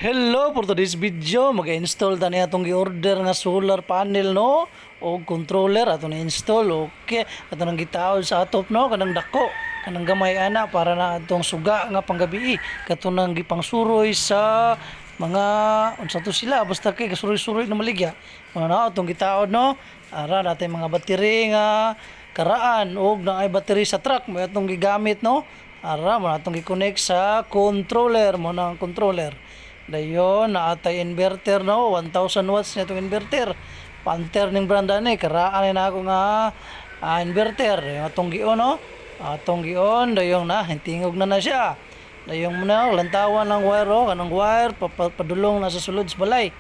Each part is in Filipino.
Hello, for today's video, mag-install ta niya itong gi-order nga solar panel, no? O controller, ato na-install, okay. Ato nang gitaod sa atop, no? Kanang dako, kanang gamay ana, para na itong suga nga panggabi. Kato nang gipangsuroy sa mga, unsa to sila, basta kay kasuroy-suroy na maligya. Mga na, itong gitaod, no? Ara, natin mga battery nga, karaan, o na ay battery sa truck, may itong gigamit, no? Ara, mo na itong gi-connect sa controller, mo na controller. Dayon naatay inverter, no, 1000 watts na itong inverter. Panther ning branda ni karaan na ako nga inverter yung atong gion, no, atong gion dayon na hintingog na siya. Dayon muna lantawan ng wire, oh, kanang wire padulong na sa sulod sa balay,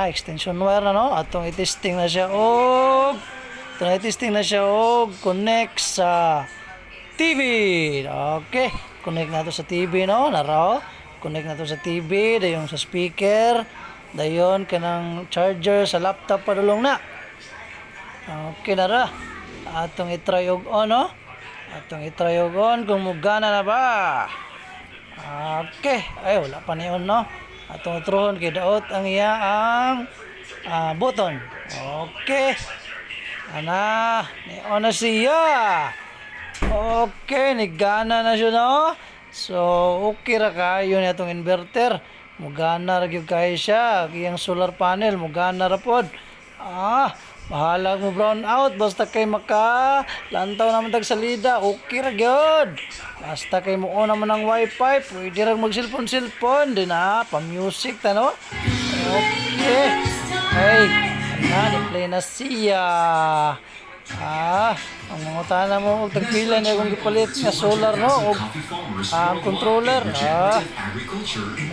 extension wire na, no, atong i-testing na siya og connect sa TV. Okay, connect na to sa TV, no, naro connect na to sa TV, dayon sa speaker, dayon kanang charger sa laptop padulong na. Okay na ra. Atong i-try og on, no? Atong i-try og on kung mugana na ba. Okay, ay wala pa ni on, no? Atong i-try kay daot ang iya ang button. Okay. Ana, ni on na siya. Okay, nigana na siya, no? So, okay ra kayo na itong inverter. Mugana ra gyud kayo siya. Iyang solar panel, mugana ra pod. Bahala mo brown out. Basta kay lantaw naman tag salida. Okay ra gyud. Basta kay mo on naman ang wifi. Pwede ra mag cellphone. Din pa-music ta, no? Okay. Hey, ni-play na siya. Ang mga tana mo, tagpila niya kung gipalit nga solar, no, o ang controller.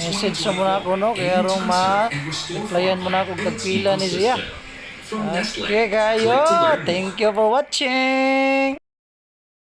Message sa muna ako, no, kaya rong ma-applyan mo na kung tagpila ni siya. Okay kayo, thank you for watching.